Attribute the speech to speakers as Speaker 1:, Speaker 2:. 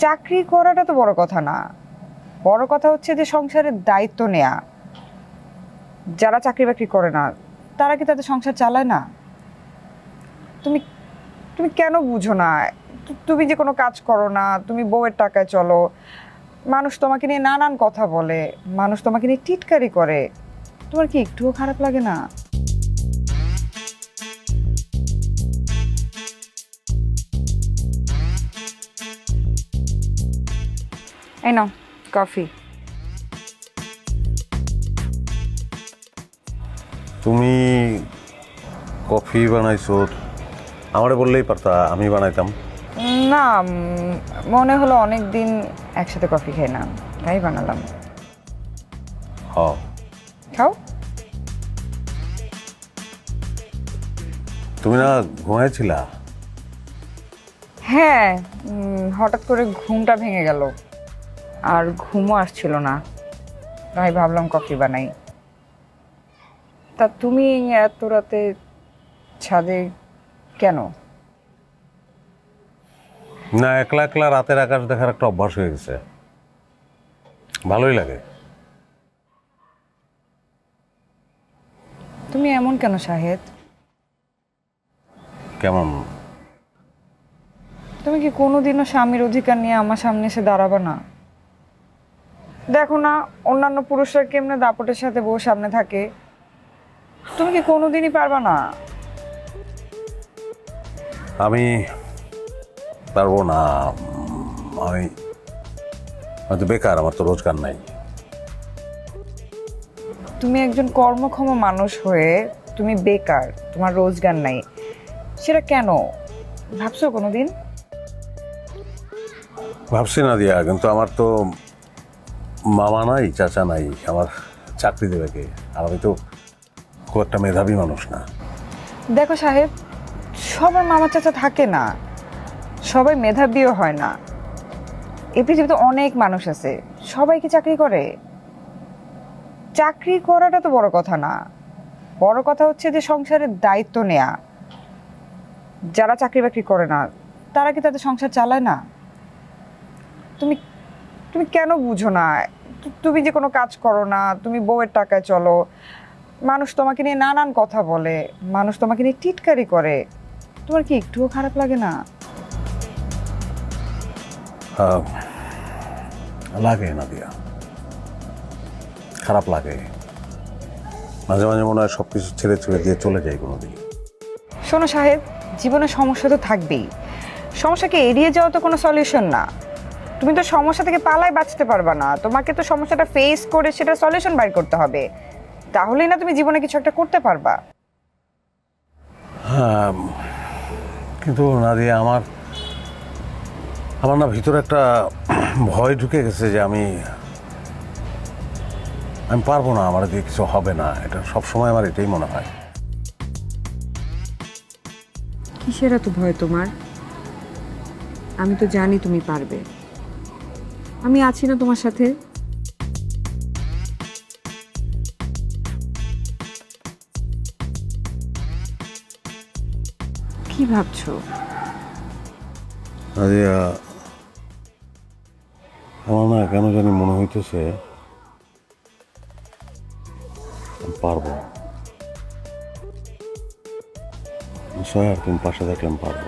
Speaker 1: চাকরি করাটা তো বড় কথা না, বড় কথা হচ্ছে যে সংসারের দায়িত্ব নেয়া। যারা চাকরি বাকরি করে না তারা কি তাদের সংসার চালায় না? তুমি তুমি কেন বুঝো না? তুমি যে কোনো কাজ করো না, তুমি বউয়ের টাকায় চলো, মানুষ তোমাকে নিয়ে নানান কথা বলে, মানুষ তোমাকে নিয়ে টিটকারি করে, তোমার কি একটুও খারাপ লাগে না? এই নাও কফি।
Speaker 2: তুমি কফি বানাইছো, আমারে বললেই পারতা, আমি বানাইতাম।
Speaker 1: না, মনে হলো অনেক দিন একসাথে কফি খাই না, তাই বানালাম।
Speaker 2: হ,
Speaker 1: খাও।
Speaker 2: তুমি না ঘুমাইছিলা?
Speaker 1: হ্যাঁ, হঠাৎ করে ঘুমটা ভেঙে গেল, আর ঘুমও আসছিল না, তাই ভাবলাম কফি বানাই। তা তুমি এত রাতে ছাদে কেন?
Speaker 2: না, একলা একলা রাতের আকাশ দেখার একটা অভ্যাস হয়ে গেছে, ভালোই লাগে।
Speaker 1: তুমি এমন কেন শাহেদ?
Speaker 2: কেমন?
Speaker 1: তুমি কি কোনোদিনও স্বামীর অধিকার নিয়ে আমার সামনে এসে দাঁড়াবে না? দেখো না অন্যান্য পুরুষরা কেমনে দাপটের সাথে বউ সামনে থাকে, তুমি কি কোনোদিনই পারবা না?
Speaker 2: আমি পারবো না, আমি হয়তো বেকার, আমার তো রোজগার নাই।
Speaker 1: তুমি একজন কর্মক্ষম মানুষ হয়ে তুমি বেকার, তোমার রোজগার নাই, সেটা কেন ভাবছো কোনোদিন?
Speaker 2: ভাবছি না দিয়া, কিন্তু আমার তো মামা নাই, চাচা নাই, আমার চাকরি দেবে কে? আর আমি তো খুব একটা মেধাবী মানুষ না।
Speaker 1: দেখো সাহেব, সবার মামা চাচা থাকে না, সবাই মেধাবীও হয় না। এই পৃথিবীতে অনেক মানুষ আছে, সবাই কি চাকরি করে? চাকরি করাটা তো বড় কথা না, বড় কথা হচ্ছে যে সংসারের দায়িত্ব নেয়া। যারা চাকরি বাকরি করে না তারা কি তাদের সংসার চালায় না? তুমি তুমি কেন বুঝো না? তুমি যে কোনো কাজ করো না, তুমি বউয়ের টাকায় চলো, মানুষ তোমাকে নিয়ে নানান কথা বলে, মানুষ তোমাকে নিয়ে টিটকারি করে, তোমার কি একটুও খারাপ লাগে না?
Speaker 2: লাগে না দিয়া, খারাপ লাগে, মাঝে মাঝে মনে হয় সবকিছু ছেড়ে ছেড়ে দিয়ে চলে যাই কোনোদিন।
Speaker 1: শোনো সাহেব, জীবনে সমস্যা তো থাকবেই, সমস্যাকে এড়িয়ে যাওয়া তো কোনো সলিউশন না। তুমি তো সমস্যা থেকে পালায় বাঁচতে পারবা না, তোমাকে তো সমস্যাটা ফেস করে সেটা সলিউশন বাইর করতে হবে, তাহলেই না তুমি জীবনে কিছু একটা করতে পারবা।
Speaker 2: হ্যাঁ, কিন্তু না দিয়ে আমার আমার না ভিতরে একটা ভয় ঢুকে গেছে যে আমি পারবো না, আমার দিয়ে কিছু হবে না, এটা সবসময় আমার এটাই মনে হয়।
Speaker 1: কিসের এত ভয় তোমার? আমি তো জানি তুমি পারবে, আমি আছি না তোমার সাথে। কি ভাবছো?
Speaker 2: নাদিয়া, আমার না কেন জানি মনে হইতেছে পারবো। সয়ার তুমি পাশে থাকলে পারবো।